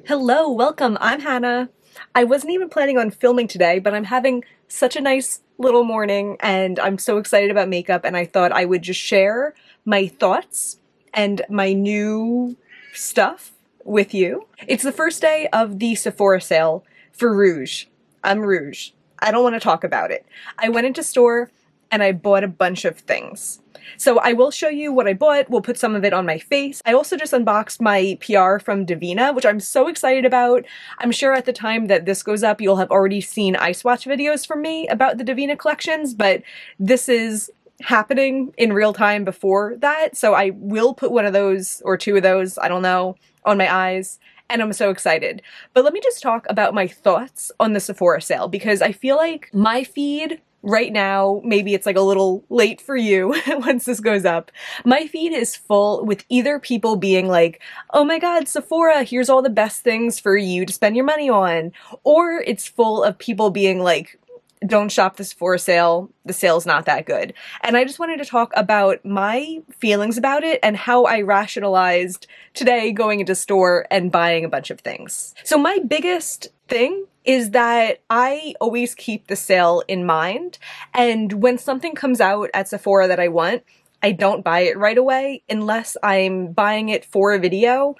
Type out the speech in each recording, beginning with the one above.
Hello, welcome. I'm Hannah. I wasn't even planning on filming today, but I'm having such a nice little morning and I'm so excited about makeup and I thought I would just share my thoughts and my new stuff with you. It's the first day of the Sephora sale for Rouge. I'm Rouge. I don't want to talk about it. I went into store and I bought a bunch of things. So I will show you what I bought. We'll put some of it on my face. I also just unboxed my PR from Davina, which I'm so excited about. I'm sure at the time that this goes up, you'll have already seen eye swatch videos from me about the Davina collections, but this is happening in real time before that. So I will put one of those or two of those, I don't know, on my eyes. And I'm so excited. But let me just talk about my thoughts on the Sephora sale because I feel like my feed right now, maybe it's like a little late for you once this goes up, my feed is full with either people being like, oh my god, Sephora, here's all the best things for you to spend your money on, or it's full of people being like, don't shop the Sephora sale, the sale's not that good. And I just wanted to talk about my feelings about it and how I rationalized today going into store and buying a bunch of things. So my biggest thing is that I always keep the sale in mind, and when something comes out at Sephora that I want, I don't buy it right away unless I'm buying it for a video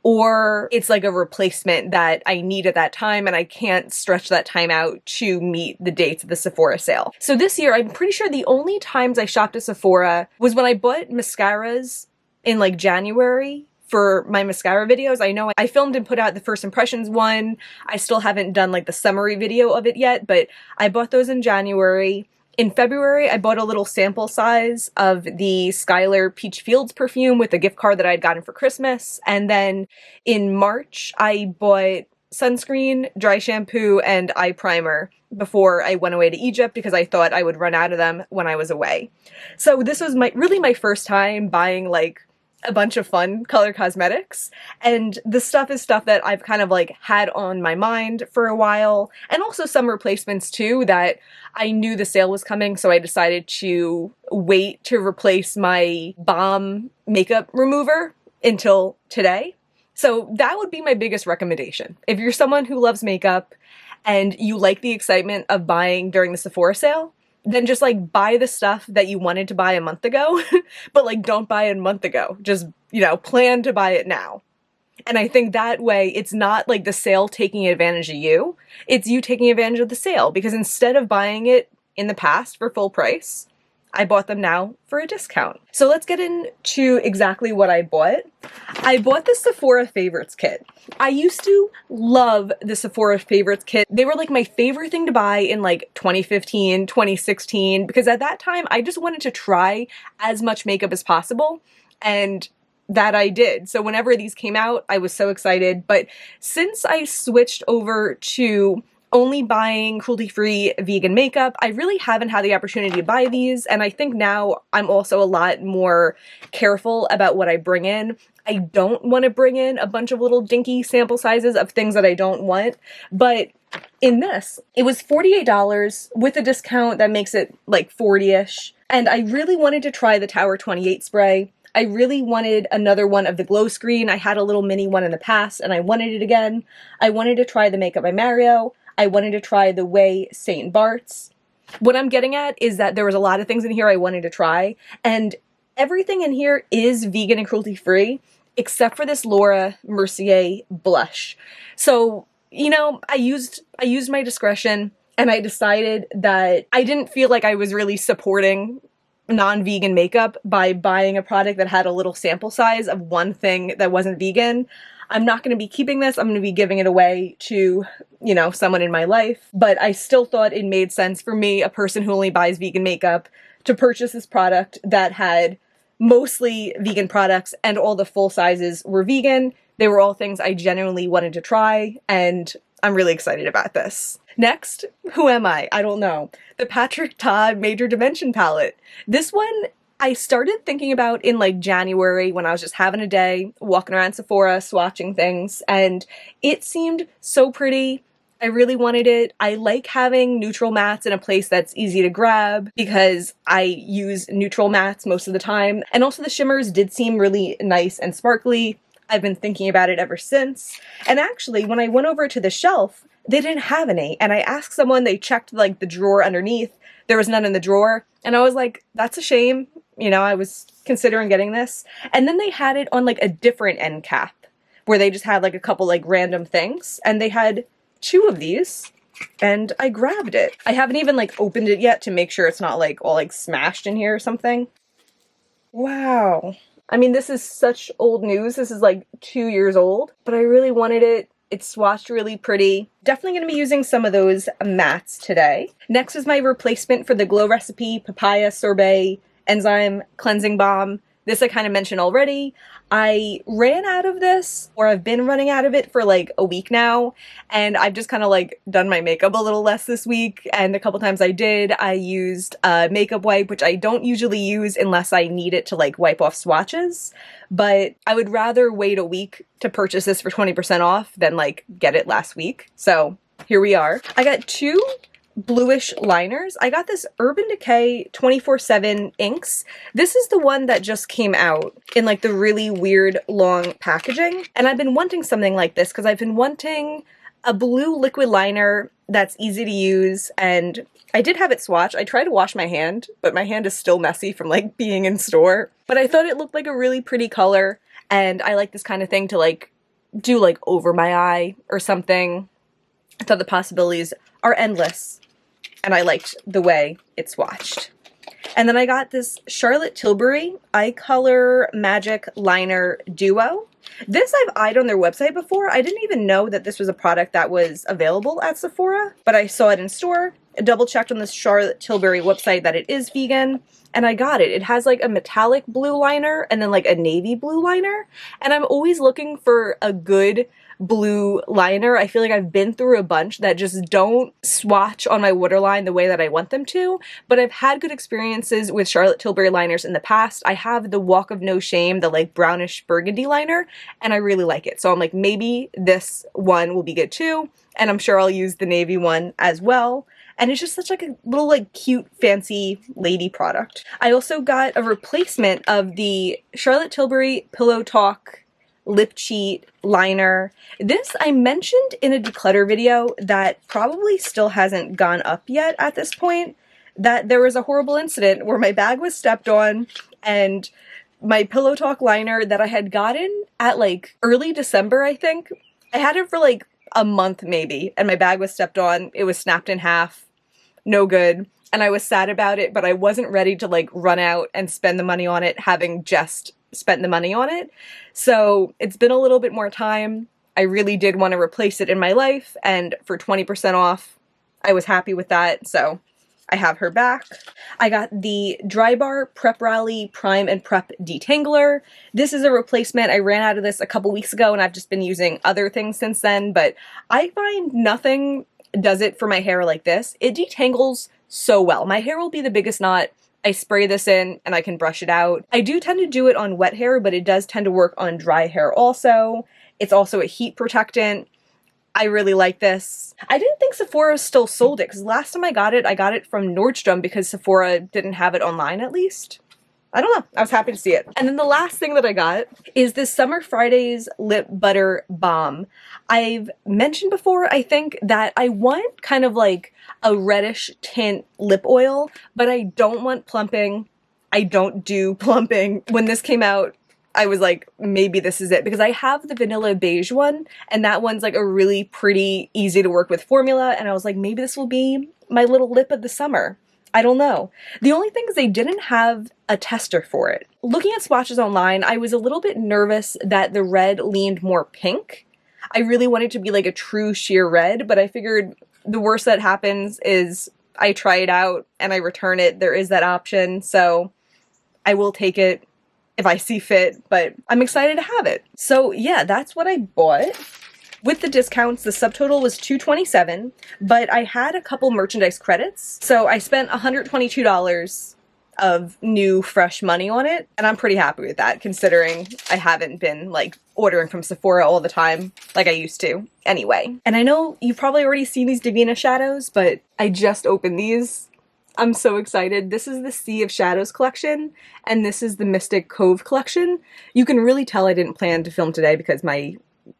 or it's like a replacement that I need at that time and I can't stretch that time out to meet the dates of the Sephora sale. So this year, I'm pretty sure the only times I shopped at Sephora was when I bought mascaras in like January for my mascara videos. I know I filmed and put out the first impressions one. I still haven't done like the summary video of it yet, but I bought those in January. In February, I bought a little sample size of the Skylar Peach Fields perfume with a gift card that I had gotten for Christmas. And then in March, I bought sunscreen, dry shampoo, and eye primer before I went away to Egypt because I thought I would run out of them when I was away. So this was really my first time buying like a bunch of fun color cosmetics, and the stuff is stuff that I've kind of like had on my mind for a while, and also some replacements too that I knew the sale was coming, so I decided to wait to replace my Balm makeup remover until today. So that would be my biggest recommendation. If you're someone who loves makeup and you like the excitement of buying during the Sephora sale, then just like buy the stuff that you wanted to buy a month ago, but like don't buy it a month ago. Just, plan to buy it now. And I think that way it's not like the sale taking advantage of you, it's you taking advantage of the sale, because instead of buying it in the past for full price, I bought them now for a discount. So let's get into exactly what I bought. I bought the Sephora Favorites kit. I used to love the Sephora Favorites kit. They were like my favorite thing to buy in like 2015, 2016, because at that time I just wanted to try as much makeup as possible, and that I did. So whenever these came out, I was so excited. But since I switched over to only buying cruelty-free vegan makeup, I really haven't had the opportunity to buy these, and I think now I'm also a lot more careful about what I bring in. I don't want to bring in a bunch of little dinky sample sizes of things that I don't want, but in this, it was $48 with a discount that makes it like 40-ish, and I really wanted to try the Tower 28 spray. I really wanted another one of the glow screen. I had a little mini one in the past, and I wanted it again. I wanted to try the Makeup by Mario. I wanted to try the Way St. Bart's. What I'm getting at is that there was a lot of things in here I wanted to try, and everything in here is vegan and cruelty-free, except for this Laura Mercier blush. So, I used my discretion, and I decided that I didn't feel like I was really supporting non-vegan makeup by buying a product that had a little sample size of one thing that wasn't vegan. I'm not going to be keeping this. I'm going to be giving it away to, someone in my life. But I still thought it made sense for me, a person who only buys vegan makeup, to purchase this product that had mostly vegan products and all the full sizes were vegan. They were all things I genuinely wanted to try, and I'm really excited about this. Next, who am I? I don't know. The Patrick Ta Major Dimension palette. This one I started thinking about in like January when I was just having a day, walking around Sephora, swatching things, and it seemed so pretty. I really wanted it. I like having neutral mattes in a place that's easy to grab because I use neutral mattes most of the time. And also the shimmers did seem really nice and sparkly. I've been thinking about it ever since. And actually, when I went over to the shelf, they didn't have any. And I asked someone, they checked like the drawer underneath. There was none in the drawer. And I was like, that's a shame. You know, I was considering getting this. And then they had it on like a different end cap where they just had like a couple like random things. And they had 2 of these. And I grabbed it. I haven't even like opened it yet to make sure it's not like all like smashed in here or something. Wow. I mean, this is such old news. This is like 2 years old, but I really wanted it. It's swatched really pretty. Definitely going to be using some of those mattes today. Next is my replacement for the Glow Recipe Papaya Sorbet Enzyme Cleansing Balm. This I kind of mentioned already. I ran out of this, or I've been running out of it for like a week now, and I've just kind of like done my makeup a little less this week, and a couple times I used a makeup wipe, which I don't usually use unless I need it to like wipe off swatches, but I would rather wait a week to purchase this for 20% off than like get it last week. So here we are. I got 2 bluish liners. I got this Urban Decay 24/7 inks. This is the one that just came out in like the really weird long packaging. And I've been wanting something like this because I've been wanting a blue liquid liner that's easy to use. And I did have it swatched. I tried to wash my hand, but my hand is still messy from like being in store. But I thought it looked like a really pretty color. And I like this kind of thing to like do like over my eye or something. I thought the possibilities are endless. And I liked the way it swatched. And then I got this Charlotte Tilbury Eye Color Magic Liner Duo. This I've eyed on their website before. I didn't even know that this was a product that was available at Sephora, but I saw it in store. I double checked on this Charlotte Tilbury website that it is vegan, and I got it. It has like a metallic blue liner and then like a navy blue liner. And I'm always looking for a good blue liner. I feel like I've been through a bunch that just don't swatch on my waterline the way that I want them to, but I've had good experiences with Charlotte Tilbury liners in the past. I have the Walk of No Shame, the like brownish burgundy liner, and I really like it. So I'm like, maybe this one will be good too, and I'm sure I'll use the navy one as well. And it's just such like a little like cute, fancy lady product. I also got a replacement of the Charlotte Tilbury Pillow Talk Lip Cheat liner. This I mentioned in a declutter video that probably still hasn't gone up yet at this point, that there was a horrible incident where my bag was stepped on and my Pillow Talk liner that I had gotten at like early December, I think. I had it for like a month maybe, and my bag was stepped on. It was snapped in half. No good. And I was sad about it, but I wasn't ready to like run out and spend the money on it, having just spent the money on it. So it's been a little bit more time. I really did want to replace it in my life, and for 20% off, I was happy with that. So I have her back. I got the Dry Bar Prep Rally Prime and Prep Detangler. This is a replacement. I ran out of this a couple weeks ago, and I've just been using other things since then, but I find nothing does it for my hair like this. It detangles so well. My hair will be the biggest knot. I spray this in and I can brush it out. I do tend to do it on wet hair, but it does tend to work on dry hair also. It's also a heat protectant. I really like this. I didn't think Sephora still sold it because last time I got it from Nordstrom because Sephora didn't have it online at least. I don't know. I was happy to see it. And then the last thing that I got is this Summer Fridays Lip Butter Balm. I've mentioned before, I think, that I want kind of like a reddish tint lip oil, but I don't want plumping. I don't do plumping. When this came out, I was like, maybe this is it, because I have the vanilla beige one, and that one's like a really pretty, easy to work with formula, and I was like, maybe this will be my little lip of the summer. I don't know. The only thing is they didn't have a tester for it. Looking at swatches online, I was a little bit nervous that the red leaned more pink. I really wanted to be like a true sheer red, but I figured the worst that happens is I try it out and I return it. There is that option, so I will take it if I see fit, but I'm excited to have it. So yeah, that's what I bought. With the discounts, the subtotal was $227, but I had a couple merchandise credits, so I spent $122 of new, fresh money on it, and I'm pretty happy with that, considering I haven't been, like, ordering from Sephora all the time like I used to anyway. And I know you've probably already seen these Davina shadows, but I just opened these, I'm so excited. This is the Sea of Shadows collection, and this is the Mystic Cove collection. You can really tell I didn't plan to film today because my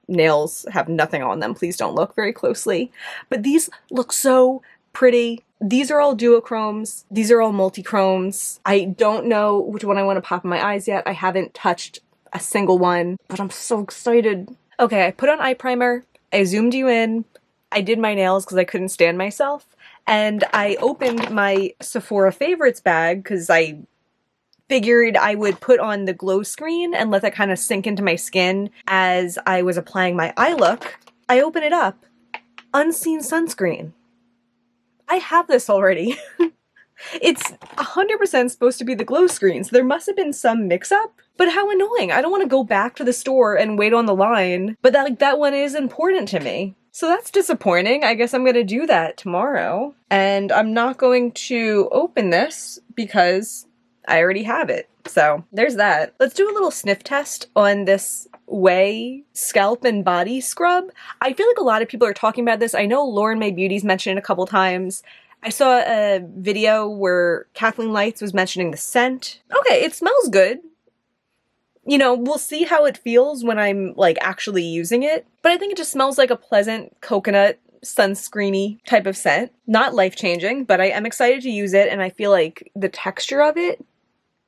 nails have nothing on them. Please don't look very closely. But these look so pretty. These are all duochromes. These are all multichromes. I don't know which one I want to pop in my eyes yet. I haven't touched a single one, but I'm so excited. Okay, I put on eye primer. I zoomed you in. I did my nails because I couldn't stand myself. And I opened my Sephora favorites bag because I figured I would put on the glow screen and let that kind of sink into my skin as I was applying my eye look. I open it up. Unseen sunscreen. I have this already. It's 100% supposed to be the glow screen, so there must have been some mix-up. But how annoying. I don't want to go back to the store and wait on the line, but that one is important to me. So that's disappointing. I guess I'm going to do that tomorrow. And I'm not going to open this because I already have it. So there's that. Let's do a little sniff test on this Way scalp and body scrub. I feel like a lot of people are talking about this. I know Lauren May Beauty's mentioned it a couple times. I saw a video where Kathleen Lights was mentioning the scent. Okay, it smells good. You know, we'll see how it feels when I'm like actually using it. But I think it just smells like a pleasant coconut sunscreeny type of scent. Not life-changing, but I am excited to use it, and I feel like the texture of it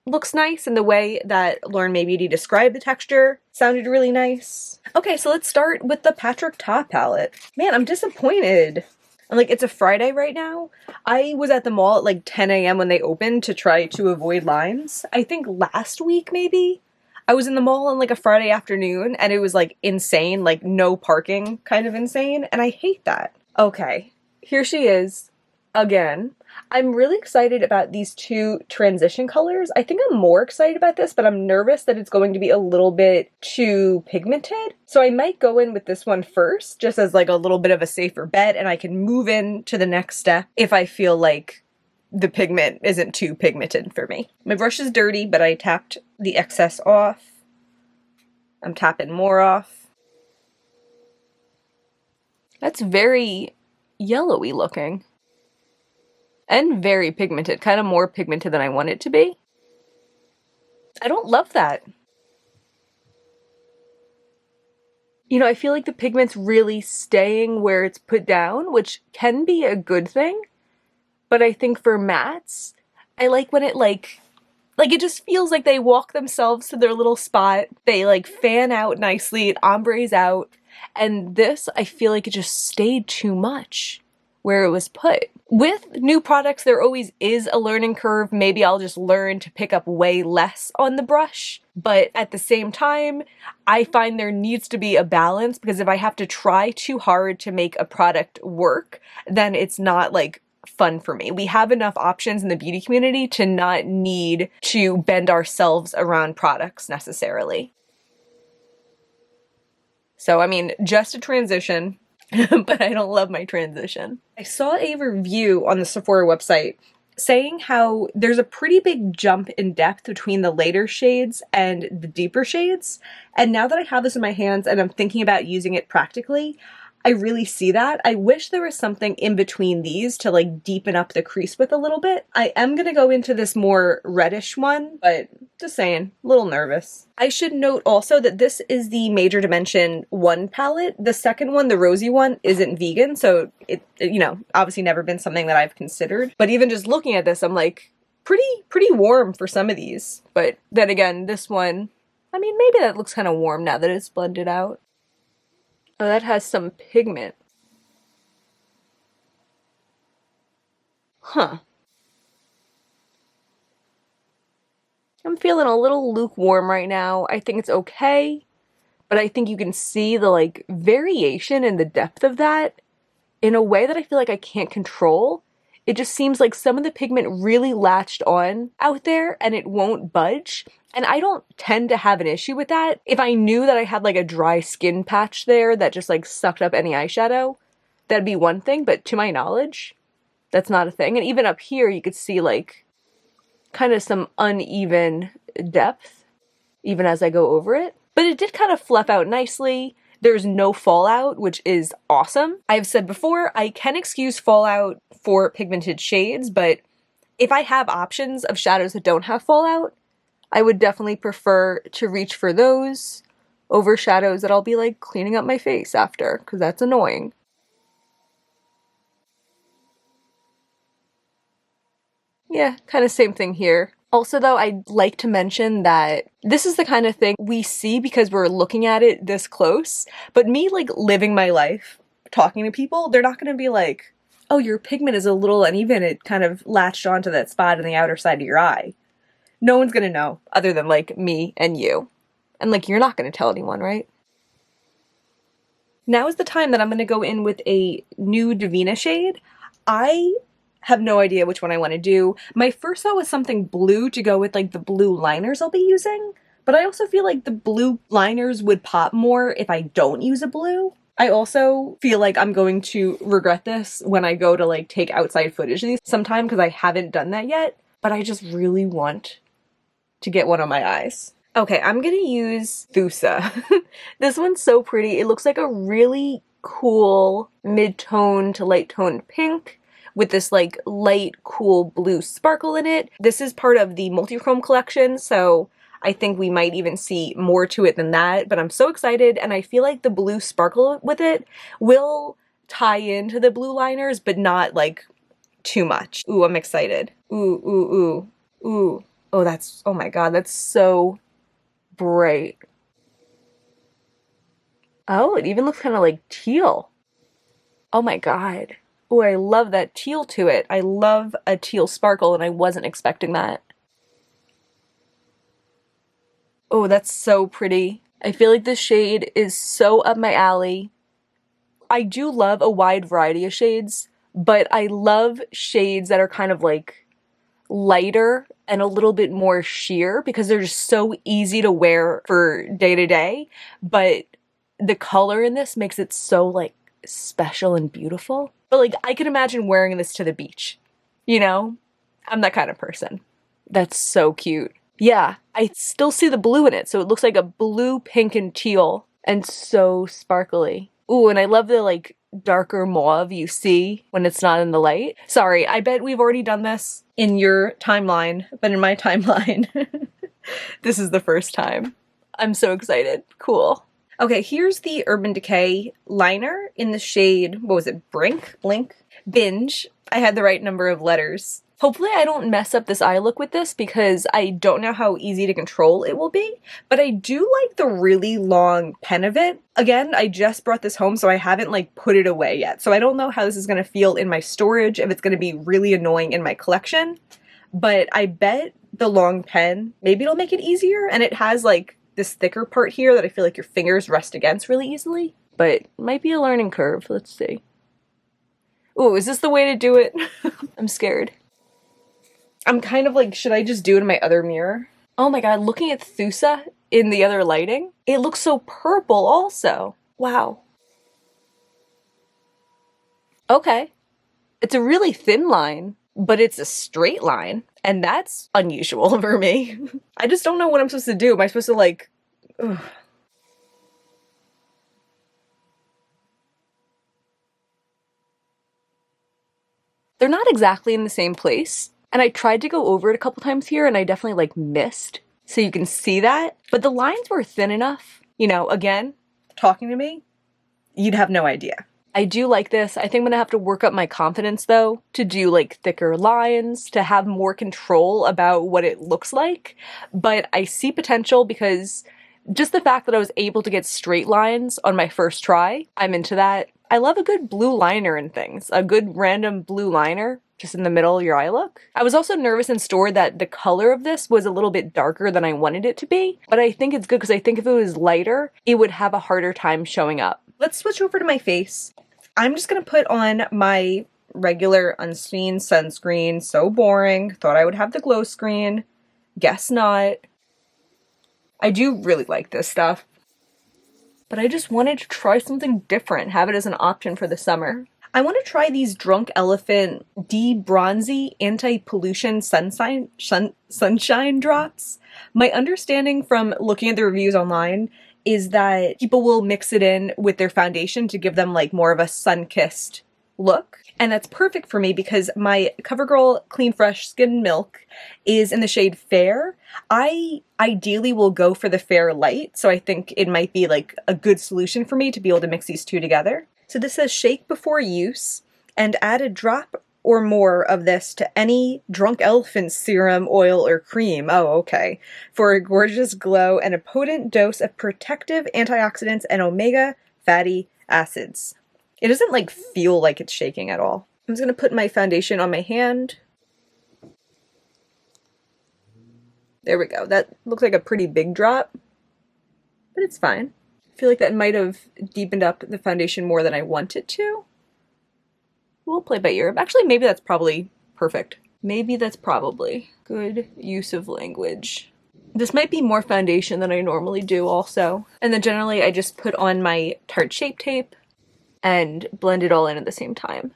looks nice, and the way that Lauren May Beauty described the texture sounded really nice. Okay, so let's start with the Patrick Ta palette. Man, I'm disappointed. Like, it's a Friday right now. I was at the mall at like 10 a.m. when they opened to try to avoid lines. I think last week, maybe? I was in the mall on like a Friday afternoon, and it was like insane, like no parking kind of insane, and I hate that. Okay, here she is again. I'm really excited about these two transition colors. I think I'm more excited about this, but I'm nervous that it's going to be a little bit too pigmented. So I might go in with this one first, just as like a little bit of a safer bet, and I can move in to the next step if I feel like the pigment isn't too pigmented for me. My brush is dirty, but I tapped the excess off. I'm tapping more off. That's very yellowy looking. And very pigmented, kind of more pigmented than I want it to be. I don't love that. You know, I feel like the pigment's really staying where it's put down, which can be a good thing. But I think for mattes, I like when it like it just feels like they walk themselves to their little spot. They like fan out nicely, it ombres out. And this, I feel like it just stayed too much where it was put. With new products, there always is a learning curve. Maybe I'll just learn to pick up way less on the brush. But at the same time, I find there needs to be a balance, because if I have to try too hard to make a product work, then it's not like fun for me. We have enough options in the beauty community to not need to bend ourselves around products necessarily. So, I mean, just a transition. But I don't love my transition. I saw a review on the Sephora website saying how there's a pretty big jump in depth between the lighter shades and the deeper shades. And now that I have this in my hands and I'm thinking about using it practically, I really see that. I wish there was something in between these to like deepen up the crease with a little bit. I am gonna go into this more reddish one, but just saying, a little nervous. I should note also that this is the Major Dimension 1 palette. The second one, the rosy one, isn't vegan, so it you know, obviously never been something that I've considered. But even just looking at this, I'm like, pretty warm for some of these. But then again, this one, I mean, maybe that looks kind of warm now that it's blended out. Oh, that has some pigment. Huh. I'm feeling a little lukewarm right now. I think it's okay, but I think you can see the like variation in the depth of that in a way that I feel like I can't control. It just seems like some of the pigment really latched on out there and it won't budge. And I don't tend to have an issue with that. If I knew that I had like a dry skin patch there that just like sucked up any eyeshadow, that'd be one thing, but to my knowledge, that's not a thing. And even up here, you could see like kind of some uneven depth, even as I go over it. But it did kind of fluff out nicely. There's no fallout, which is awesome. I've said before, I can excuse fallout for pigmented shades, but If I have options of shadows that don't have fallout, I would definitely prefer to reach for those over shadows that I'll be like cleaning up my face after, because that's annoying. Yeah, kind of same thing here. Also though, I'd like to mention that this is the kind of thing we see because we're looking at it this close, but me like living my life, talking to people, they're not gonna be like, oh, your pigment is a little uneven, it kind of latched onto that spot on the outer side of your eye. No one's gonna know other than like me and you. And like, you're not gonna tell anyone, right? Now is the time that I'm gonna go in with a new Davina shade. I have no idea which one I want to do. My first thought was something blue to go with like the blue liners I'll be using, but I also feel like the blue liners would pop more if I don't use a blue. I also feel like I'm going to regret this when I go to like take outside footage of these sometime because I haven't done that yet, but I just really want to get one on my eyes. Okay, I'm gonna use Thoose. This one's so pretty. It looks like a really cool mid-tone to light-toned pink with this like light, cool blue sparkle in it. This is part of the multi-chrome collection, so I think we might even see more to it than that, but I'm so excited, and I feel like the blue sparkle with it will tie into the blue liners, but not like too much. Ooh, I'm excited. Ooh, ooh, ooh, ooh. Oh, that's, oh my god, that's so bright. Oh, it even looks kind of like teal. Oh my god. Oh, I love that teal to it. I love a teal sparkle and I wasn't expecting that. Oh, that's so pretty. I feel like this shade is so up my alley. I do love a wide variety of shades, but I love shades that are kind of like lighter and a little bit more sheer because they're just so easy to wear for day to day, but the color in this makes it so like special and beautiful. But like I can imagine wearing this to the beach, you know? I'm that kind of person. That's so cute. Yeah, I still see the blue in it, so it looks like a blue, pink, and teal, and so sparkly. Ooh, and I love the like darker mauve you see when it's not in the light. Sorry, I bet we've already done this in your timeline, but in my timeline, this is the first time. I'm so excited. Cool. Okay, here's the Urban Decay liner in the shade, what was it, Blink? Binge. I had the right number of letters. Hopefully I don't mess up this eye look with this because I don't know how easy to control it will be, but I do like the really long pen of it. Again, I just brought this home, so I haven't like put it away yet, so I don't know how this is going to feel in my storage, if it's going to be really annoying in my collection, but I bet the long pen, maybe it'll make it easier, and it has like this thicker part here that I feel like your fingers rest against really easily, but it might be a learning curve. Let's see. Ooh, is this the way to do it? I'm scared. I'm kind of like, should I just do it in my other mirror? Oh my god, looking at Thoose in the other lighting, it looks so purple also. Wow. Okay. It's a really thin line, but it's a straight line, and that's unusual for me. I just don't know what I'm supposed to do. Am I supposed to like... Ugh. They're not exactly in the same place. And I tried to go over it a couple times here and I definitely like missed. So you can see that. But the lines were thin enough. You know, again, talking to me, you'd have no idea. I do like this. I think I'm gonna have to work up my confidence though to do like thicker lines, to have more control about what it looks like. But I see potential because just the fact that I was able to get straight lines on my first try, I'm into that. I love a good blue liner and things. A good random blue liner just in the middle of your eye look. I was also nervous in store that the color of this was a little bit darker than I wanted it to be, but I think it's good because I think if it was lighter, it would have a harder time showing up. Let's switch over to my face. I'm just gonna put on my regular unseen sunscreen. So boring. Thought I would have the glow screen. Guess not. I do really like this stuff, but I just wanted to try something different, have it as an option for the summer. I want to try these Drunk Elephant De-Bronzy Anti-Pollution Sunshine Drops. My understanding from looking at the reviews online is that people will mix it in with their foundation to give them like more of a sun-kissed look. And that's perfect for me because my CoverGirl Clean Fresh Skin Milk is in the shade Fair. I ideally will go for the Fair Light, so I think it might be like a good solution for me to be able to mix these two together. So this says shake before use and add a drop or more of this to any drunk elephant serum, oil, or cream. Oh, okay. For a gorgeous glow and a potent dose of protective antioxidants and omega fatty acids. It doesn't like feel like it's shaking at all. I'm just gonna put my foundation on my hand. There we go. That looks like a pretty big drop, but it's fine. I feel like that might have deepened up the foundation more than I want it to. We'll play by ear. Actually, maybe that's probably perfect. Maybe that's probably good use of language. This might be more foundation than I normally do also. And then generally I just put on my Tarte Shape Tape and blend it all in at the same time.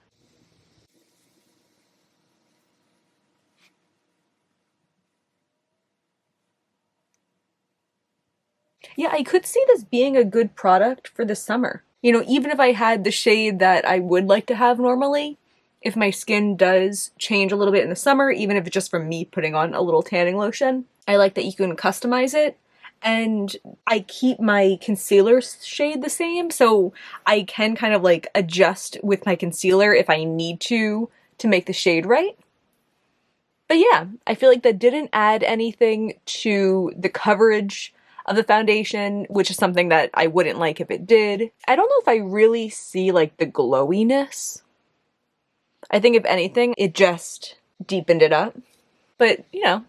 Yeah, I could see this being a good product for the summer. You know, even if I had the shade that I would like to have normally, if my skin does change a little bit in the summer, even if it's just from me putting on a little tanning lotion, I like that you can customize it. And I keep my concealer shade the same, so I can kind of like adjust with my concealer if I need to make the shade right. But yeah, I feel like that didn't add anything to the coverage of the foundation, which is something that I wouldn't like if it did. I don't know if I really see like the glowiness. I think if anything, it just deepened it up. But, you know,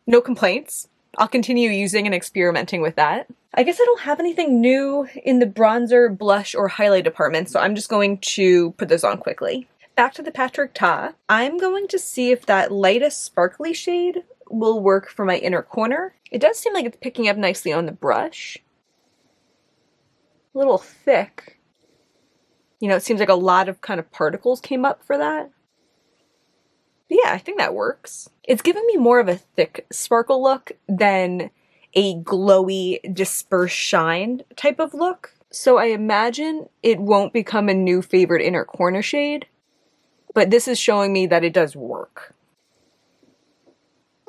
no complaints. I'll continue using and experimenting with that. I guess I don't have anything new in the bronzer, blush, or highlight department, so I'm just going to put this on quickly. Back to the Patrick Ta. I'm going to see if that lightest sparkly shade will work for my inner corner. It does seem like it's picking up nicely on the brush. A little thick. You know, it seems like a lot of kind of particles came up for that. But yeah, I think that works. It's giving me more of a thick sparkle look than a glowy, dispersed shine type of look. So I imagine it won't become a new favorite inner corner shade, but this is showing me that it does work.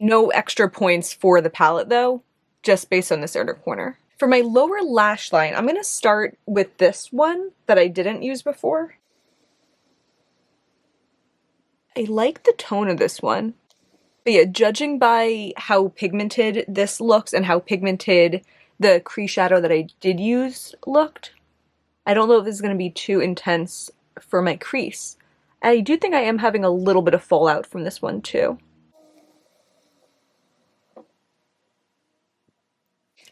No extra points for the palette though, just based on this inner corner. For my lower lash line, I'm gonna start with this one that I didn't use before. I like the tone of this one. But yeah, judging by how pigmented this looks and how pigmented the crease shadow that I did use looked, I don't know if this is gonna be too intense for my crease. I do think I am having a little bit of fallout from this one too.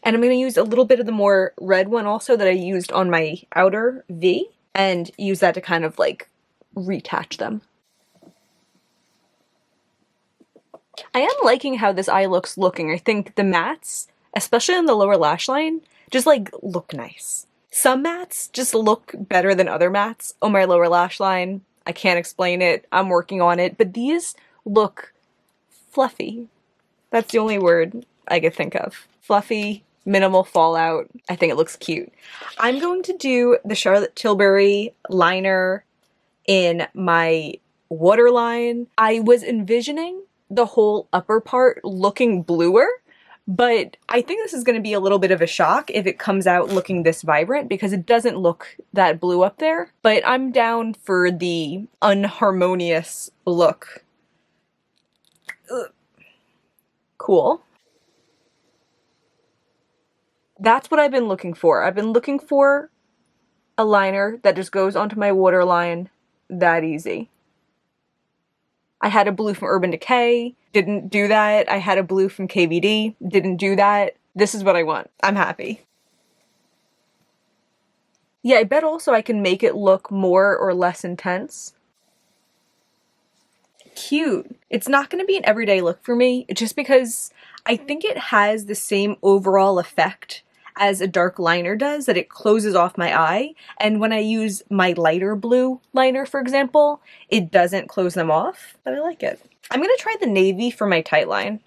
And I'm going to use a little bit of the more red one also that I used on my outer V and use that to kind of like retouch them. I am liking how this eye looks looking. I think the mattes, especially on the lower lash line, just like look nice. Some mattes just look better than other mattes on my lower lash line. I can't explain it. I'm working on it. But these look fluffy. That's the only word I could think of. Fluffy, minimal fallout. I think it looks cute. I'm going to do the Charlotte Tilbury liner in my waterline. I was envisioning the whole upper part looking bluer, but I think this is going to be a little bit of a shock if it comes out looking this vibrant because it doesn't look that blue up there. But I'm down for the unharmonious look. Ugh. Cool. That's what I've been looking for. I've been looking for a liner that just goes onto my waterline that easy. I had a blue from Urban Decay, didn't do that. I had a blue from KVD, didn't do that. This is what I want. I'm happy. Yeah, I bet also I can make it look more or less intense. Cute. It's not going to be an everyday look for me, just because I think it has the same overall effect as a dark liner does, that it closes off my eye, and when I use my lighter blue liner, for example, it doesn't close them off, but I like it. I'm gonna try the navy for my tight line.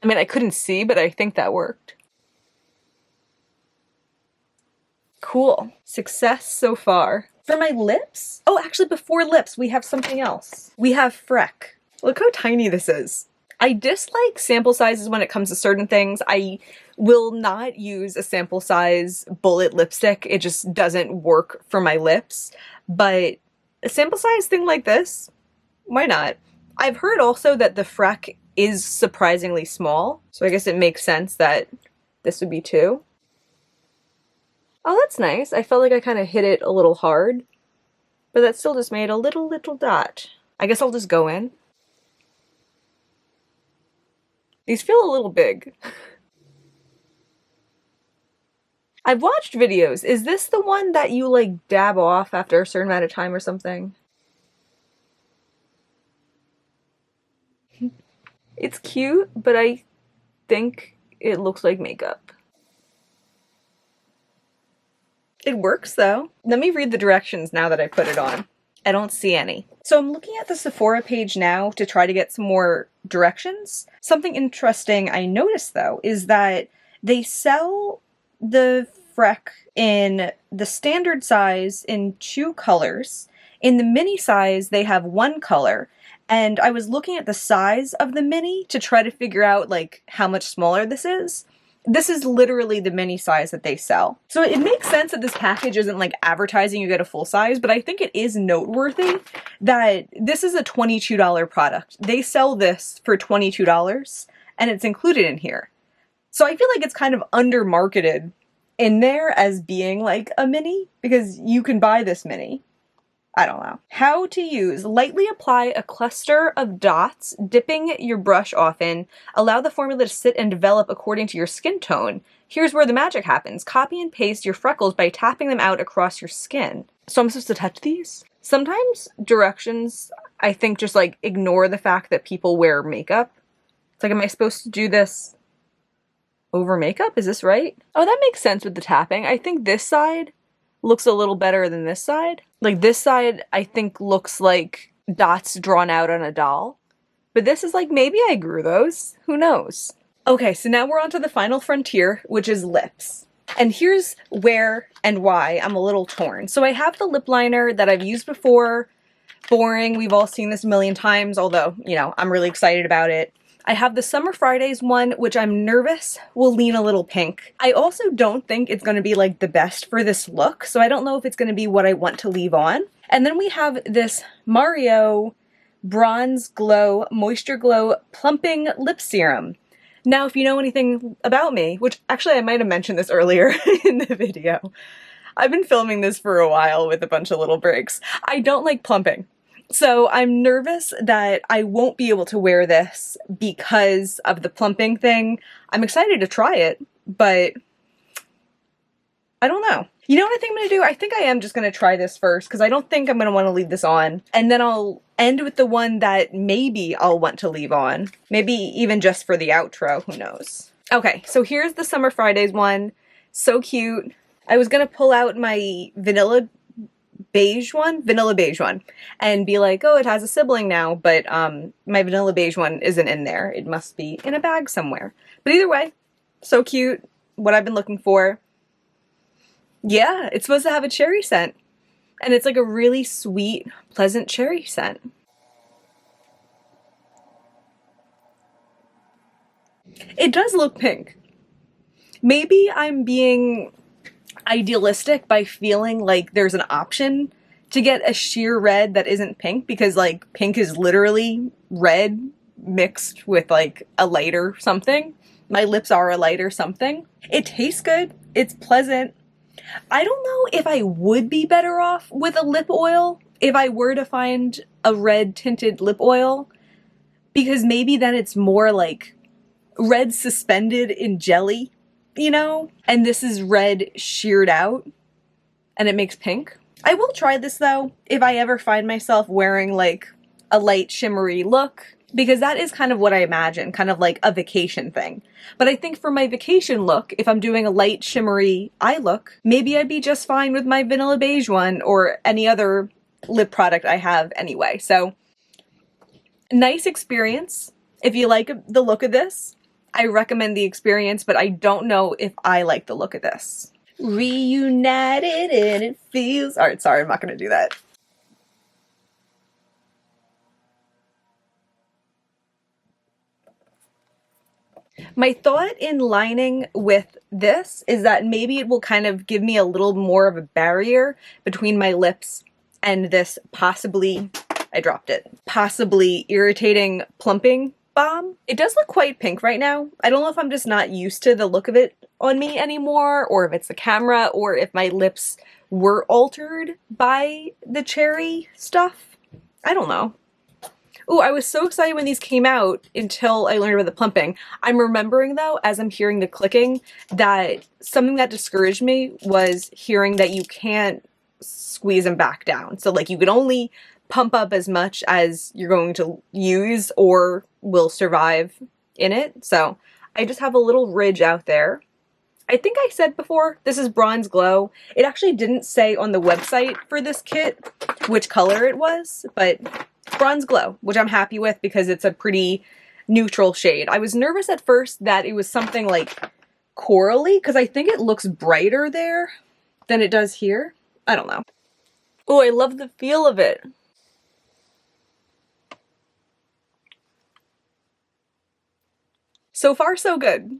I mean, I couldn't see, but I think that worked. Cool. Success so far. For my lips? Oh, actually before lips, we have something else. We have Freck. Look how tiny this is. I dislike sample sizes when it comes to certain things. I will not use a sample size bullet lipstick. It just doesn't work for my lips. But a sample size thing like this, why not? I've heard also that the Freck is surprisingly small, so I guess it makes sense that this would be 2. Oh, that's nice. I felt like I kind of hit it a little hard, but that still just made a little dot. I guess I'll just go in. These feel a little big. I've watched videos. Is this the one that you like dab off after a certain amount of time or something? It's cute, but I think it looks like makeup. It works though. Let me read the directions now that I put it on. I don't see any. So I'm looking at the Sephora page now to try to get some more directions. Something interesting I noticed though is that they sell the Freck in the standard size in 2 colors. In the mini size, they have 1 color. And I was looking at the size of the mini to try to figure out like how much smaller this is. This is literally the mini size that they sell. So it makes sense that this package isn't like advertising you get a full size, but I think it is noteworthy that this is a $22 product. They sell this for $22 and it's included in here. So I feel like it's kind of under-marketed in there as being like a mini because you can buy this mini. I don't know. How to use. Lightly apply a cluster of dots, dipping your brush often. Allow the formula to sit and develop according to your skin tone. Here's where the magic happens. Copy and paste your freckles by tapping them out across your skin. So I'm supposed to touch these? Sometimes directions, I think, just like ignore the fact that people wear makeup. It's like, am I supposed to do this over makeup? Is this right? Oh, that makes sense with the tapping. I think this side looks a little better than this side. Like this side, I think looks like dots drawn out on a doll. But this is like, maybe I grew those. Who knows? Okay, so now we're on to the final frontier, which is lips. And here's where and why I'm a little torn. So I have the lip liner that I've used before. Boring, we've all seen this a million times, although, you know, I'm really excited about it. I have the Summer Fridays one, which I'm nervous will lean a little pink. I also don't think it's going to be like the best for this look, so I don't know if it's going to be what I want to leave on. And then we have this Mario Bronze Glow Moisture Glow Plumping Lip Serum. Now, if you know anything about me, which actually I might have mentioned this earlier in the video, I've been filming this for a while with a bunch of little breaks. I don't like plumping. So I'm nervous that I won't be able to wear this because of the plumping thing. I'm excited to try it, but I don't know. You know what I think I'm going to do? I think I am just going to try this first because I don't think I'm going to want to leave this on. And then I'll end with the one that maybe I'll want to leave on. Maybe even just for the outro, who knows. Okay, so here's the Summer Fridays one. So cute. I was going to pull out my vanilla beige one, and be like, oh, it has a sibling now, but my vanilla beige one isn't in there. It must be in a bag somewhere. But either way, so cute, what I've been looking for. Yeah, it's supposed to have a cherry scent, and it's like a really sweet, pleasant cherry scent. It does look pink. Maybe I'm being idealistic by feeling like there's an option to get a sheer red that isn't pink, because like pink is literally red mixed with like a lighter something. My lips are a lighter something. It tastes good. It's pleasant. I don't know if I would be better off with a lip oil if I were to find a red tinted lip oil, because maybe then it's more like red suspended in jelly, you know? And this is red sheared out and it makes pink. I will try this though if I ever find myself wearing like a light shimmery look, because that is kind of what I imagine, kind of like a vacation thing. But I think for my vacation look, if I'm doing a light shimmery eye look, maybe I'd be just fine with my vanilla beige one or any other lip product I have anyway. So nice experience. If you like the look of this, I recommend the experience, but I don't know if I like the look of this. Reunited and it feels... Alright, sorry, I'm not gonna do that. My thought in lining with this is that maybe it will kind of give me a little more of a barrier between my lips and this possibly, I dropped it, possibly irritating plumping balm. It does look quite pink right now. I don't know if I'm just not used to the look of it on me anymore, or if it's the camera, or if my lips were altered by the cherry stuff. I don't know. Ooh, I was so excited when these came out until I learned about the plumping. I'm remembering though, as I'm hearing the clicking, that something that discouraged me was hearing that you can't squeeze them back down. So like you can only pump up as much as you're going to use or will survive in it. So I just have a little ridge out there. I think I said before, this is Bronze Glow. It actually didn't say on the website for this kit which color it was, but Bronze Glow, which I'm happy with because it's a pretty neutral shade. I was nervous at first that it was something like corally because I think it looks brighter there than it does here. I don't know. Oh, I love the feel of it. So far, so good.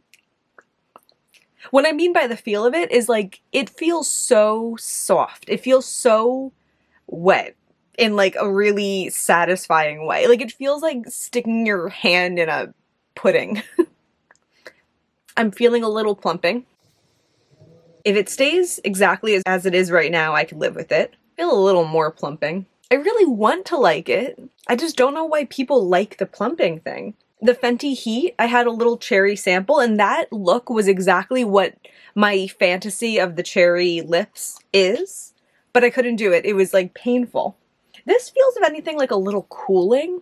What I mean by the feel of it is like, it feels so soft. It feels so wet in like a really satisfying way. Like it feels like sticking your hand in a pudding. I'm feeling a little plumping. If it stays exactly as it is right now, I could live with it. I feel a little more plumping. I really want to like it. I just don't know why people like the plumping thing. The Fenty Heat, I had a little cherry sample, and that look was exactly what my fantasy of the cherry lips is, but I couldn't do it. It was like painful. This feels, if anything, like a little cooling.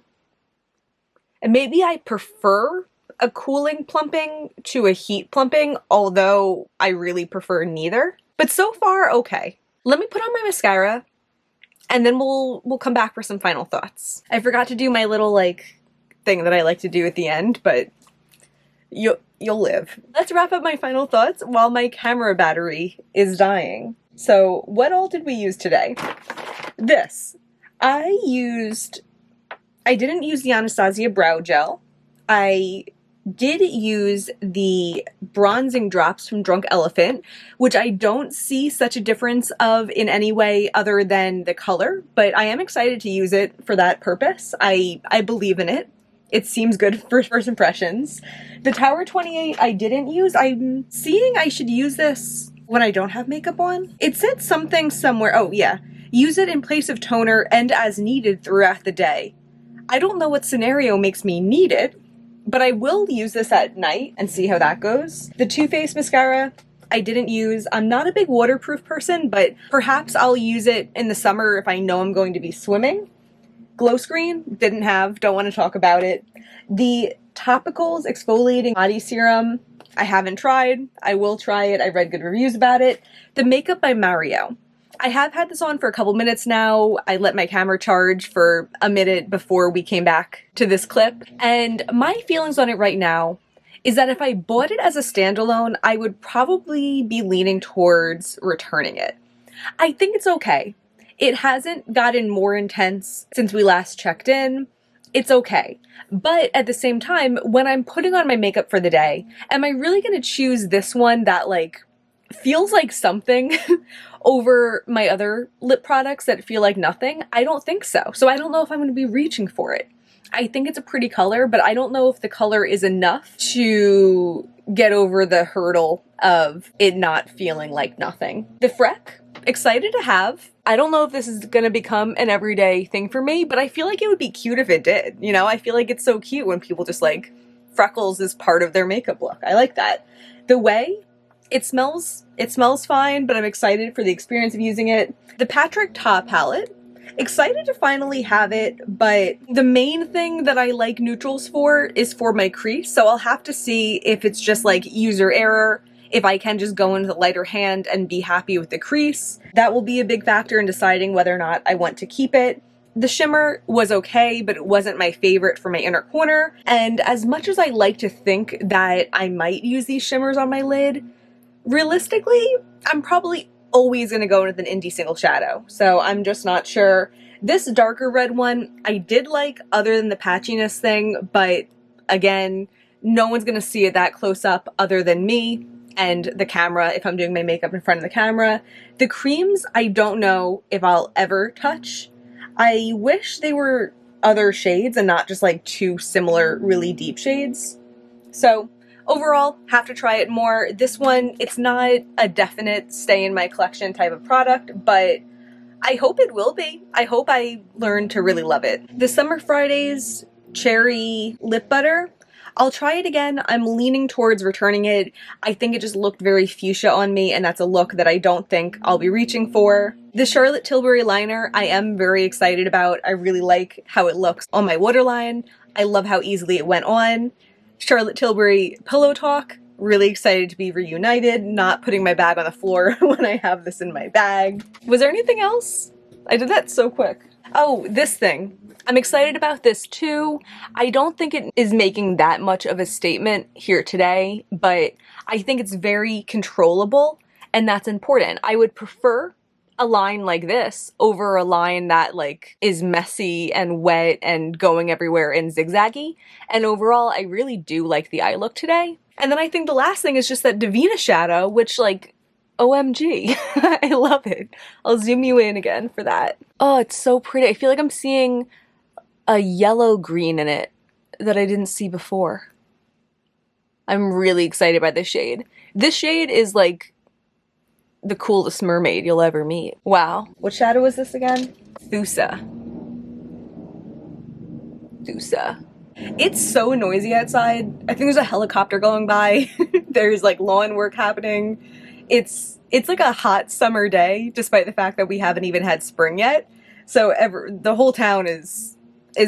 And maybe I prefer a cooling plumping to a heat plumping, although I really prefer neither. But so far, okay. Let me put on my mascara, and then we'll come back for some final thoughts. I forgot to do my little, like, thing that I like to do at the end, but you'll live. Let's wrap up my final thoughts while my camera battery is dying. So what all did we use today? This. I didn't use the Anastasia Brow Gel. I did use the bronzing drops from Drunk Elephant, which I don't see such a difference of in any way other than the color, but I am excited to use it for that purpose. I believe in it. It seems good for first impressions. The Tower 28 I didn't use. I'm seeing I should use this when I don't have makeup on. It said something somewhere, oh yeah, use it in place of toner and as needed throughout the day. I don't know what scenario makes me need it, but I will use this at night and see how that goes. The Too Faced mascara I didn't use. I'm not a big waterproof person, but perhaps I'll use it in the summer if I know I'm going to be swimming. Glow Screen, didn't have, don't want to talk about it. The Topicals Exfoliating Body Serum, I haven't tried. I will try it. I've read good reviews about it. The Makeup by Mario. I have had this on for a couple minutes now. I let my camera charge for a minute before we came back to this clip. And my feelings on it right now is that if I bought it as a standalone, I would probably be leaning towards returning it. I think it's okay. It hasn't gotten more intense since we last checked in. It's okay. But at the same time, when I'm putting on my makeup for the day, am I really going to choose this one that like feels like something over my other lip products that feel like nothing? I don't think so. So I don't know if I'm going to be reaching for it. I think it's a pretty color, but I don't know if the color is enough to get over the hurdle of it not feeling like nothing. The Freck, excited to have. I don't know if this is going to become an everyday thing for me, but I feel like it would be cute if it did. You know, I feel like it's so cute when people just like freckles as part of their makeup look. I like that. The Way, it smells fine, but I'm excited for the experience of using it. The Patrick Ta palette, excited to finally have it, but the main thing that I like neutrals for is for my crease, so I'll have to see if it's just like user error, if I can just go into the lighter hand and be happy with the crease. That will be a big factor in deciding whether or not I want to keep it. The shimmer was okay, but it wasn't my favorite for my inner corner, and as much as I like to think that I might use these shimmers on my lid, Realistically, I'm probably always going to go with an indie single shadow, so I'm just not sure. This darker red one, I did like other than the patchiness thing, but again, no one's going to see it that close up other than me and the camera if I'm doing my makeup in front of the camera. The creams, I don't know if I'll ever touch. I wish they were other shades and not just like two similar really deep shades. So overall, have to try it more. This one, it's not a definite stay in my collection type of product, but I hope it will be. I hope I learn to really love it. The Summer Fridays Cherry Lip Butter, I'll try it again. I'm leaning towards returning it. I think it just looked very fuchsia on me, and that's a look that I don't think I'll be reaching for. The Charlotte Tilbury liner, I am very excited about. I really like how it looks on my waterline. I love how easily it went on. Charlotte Tilbury Pillow Talk, really excited to be reunited, not putting my bag on the floor when I have this in my bag. Was there anything else? I did that so quick. Oh, this thing. I'm excited about this too. I don't think it is making that much of a statement here today, but I think it's very controllable, and that's important. I would prefer a line like this over a line that like is messy and wet and going everywhere and zigzaggy. And overall, I really do like the eye look today. And then I think the last thing is just that Davina shadow, which like, OMG, I love it. I'll zoom you in again for that. Oh, it's so pretty. I feel like I'm seeing a yellow green in it that I didn't see before. I'm really excited by this shade. This shade is like the coolest mermaid you'll ever meet. Wow. What shadow is this again? Thusa. Thusa. It's so noisy outside. I think there's a helicopter going by. There's like lawn work happening. It's like a hot summer day, despite the fact that we haven't even had spring yet. So the whole town is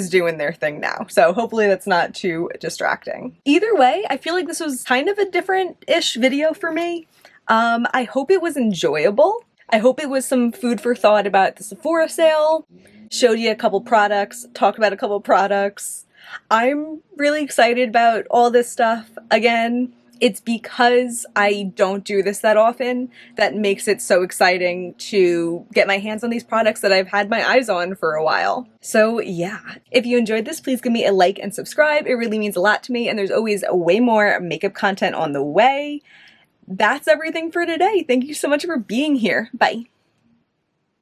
doing their thing now. So hopefully that's not too distracting. Either way, I feel like this was kind of a different-ish video for me. I hope it was enjoyable. I hope it was some food for thought about the Sephora sale. Showed you a couple products, talked about a couple products. I'm really excited about all this stuff. Again, it's because I don't do this that often that makes it so exciting to get my hands on these products that I've had my eyes on for a while. So yeah, if you enjoyed this, please give me a like and subscribe. It really means a lot to me, and there's always way more makeup content on the way. That's everything for today. Thank you so much for being here. Bye.